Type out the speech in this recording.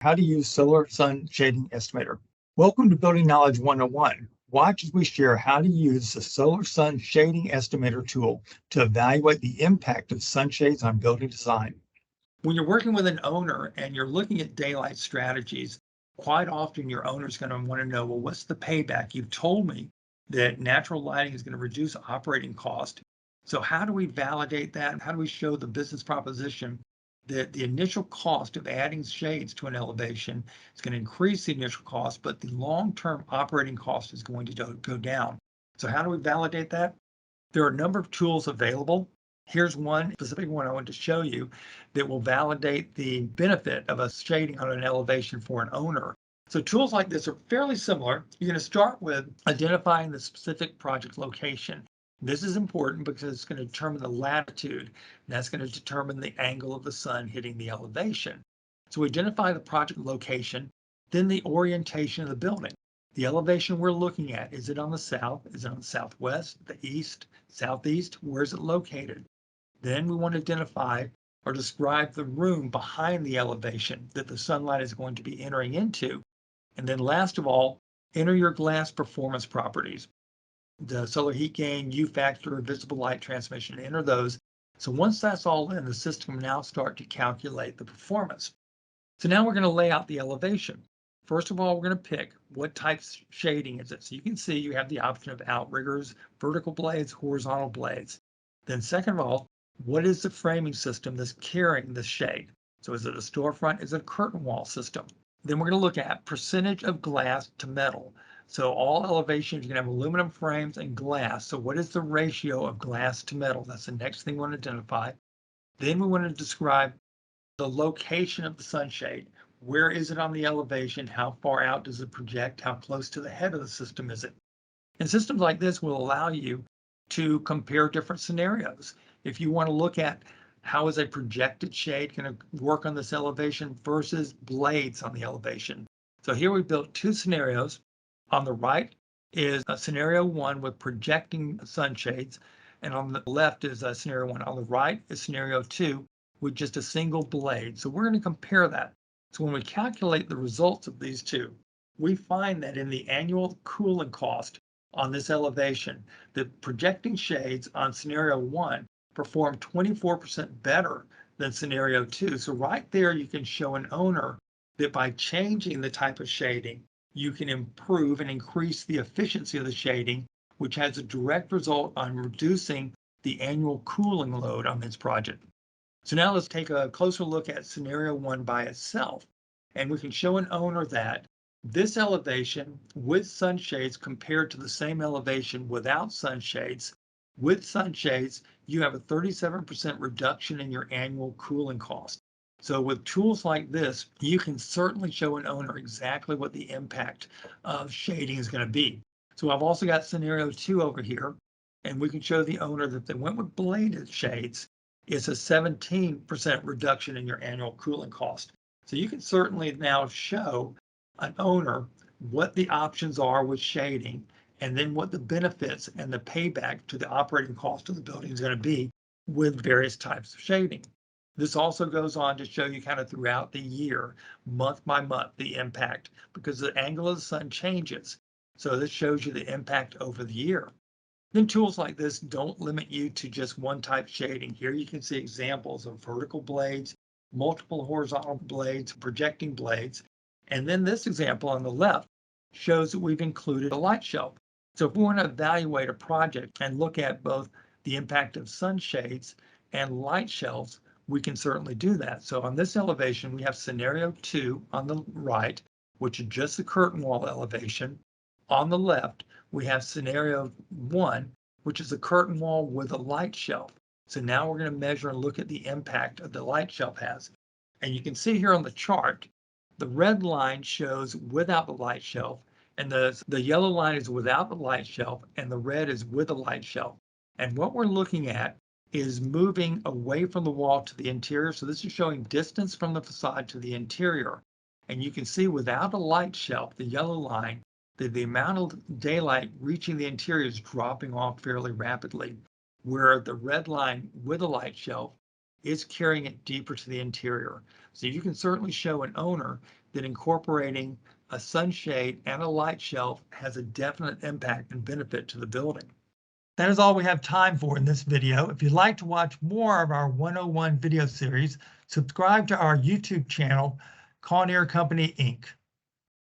How to use solar sun shading estimator. Welcome to Building Knowledge 101. Watch as we share how to use the solar sun shading estimator tool to evaluate the impact of sunshades on building design. When you're working with an owner and you're looking at daylight strategies, quite often your owner's going to want to know, well, what's the payback? You've told me that natural lighting is going to reduce operating cost. So how do we validate that? How do we show the business proposition that the initial cost of adding shades to an elevation is going to increase the initial cost, but the long-term operating cost is going to go down? So how do we validate that? There are a number of tools available. Here's one specific one I want to show you that will validate the benefit of a shading on an elevation for an owner. So tools like this are fairly similar. You're going to start with identifying the specific project location. This is important because it's going to determine the latitude, and that's going to determine the angle of the sun hitting the elevation. So we identify the project location, then the orientation of the building. The elevation we're looking at, is it on the south? Is it on the southwest, the east, southeast? Where is it located? Then we want to identify or describe the room behind the elevation that the sunlight is going to be entering into. And then last of all, enter your glass performance properties. The solar heat gain, U factor, visible light transmission, enter those. So once that's all in, the system will now start to calculate the performance. So now we're going to lay out the elevation. First of all, we're going to pick what type of shading is it. So you can see you have the option of outriggers, vertical blades, horizontal blades. Then second of all, what is the framing system that's carrying the shade? So is it a storefront? Is it a curtain wall system? Then we're going to look at percentage of glass to metal. So all elevations, you're going to have aluminum frames and glass. So what is the ratio of glass to metal? That's the next thing we want to identify. Then we want to describe the location of the sunshade. Where is it on the elevation? How far out does it project? How close to the head of the system is it? And systems like this will allow you to compare different scenarios. If you want to look at how is a projected shade going to work on this elevation versus blades on the elevation. So here we built two scenarios. On the right is a scenario one with projecting sunshades, and on the left is a scenario one. On the right is scenario two with just a single blade. So we're going to compare that. So when we calculate the results of these two, we find that in the annual cooling cost on this elevation, the projecting shades on scenario one perform 24% better than scenario two. So right there, you can show an owner that by changing the type of shading, you can improve and increase the efficiency of the shading, which has a direct result on reducing the annual cooling load on this project. So now let's take a closer look at scenario one by itself. And we can show an owner that this elevation with sunshades compared to the same elevation without sunshades, with sunshades, you have a 37% reduction in your annual cooling cost. So with tools like this, you can certainly show an owner exactly what the impact of shading is going to be. So I've also got scenario two over here, and we can show the owner that if they went with bladed shades, it's a 17% reduction in your annual cooling cost. So you can certainly now show an owner what the options are with shading, and then what the benefits and the payback to the operating cost of the building is going to be with various types of shading. This also goes on to show you kind of throughout the year, month by month, the impact, because the angle of the sun changes. So this shows you the impact over the year. Then tools like this don't limit you to just one type shading. Here you can see examples of vertical blades, multiple horizontal blades, projecting blades. And then this example on the left shows that we've included a light shelf. So if we want to evaluate a project and look at both the impact of sunshades and light shelves, we can certainly do that. So on this elevation, we have scenario two on the right, which is just the curtain wall elevation. On the left, we have scenario one, which is a curtain wall with a light shelf. So now we're going to measure and look at the impact of the light shelf has. And you can see here on the chart, the red line shows without the light shelf, and the yellow line is without the light shelf, and the red is with the light shelf. And what we're looking at is moving away from the wall to the interior. So this is showing distance from the facade to the interior. And you can see without a light shelf, the yellow line, the amount of daylight reaching the interior is dropping off fairly rapidly, where the red line with a light shelf it's carrying it deeper to the interior. So you can certainly show an owner that incorporating a sunshade and a light shelf has a definite impact and benefit to the building. That is all we have time for in this video. If you'd like to watch more of our 101 video series, subscribe to our YouTube channel, Kawneer Company, Inc.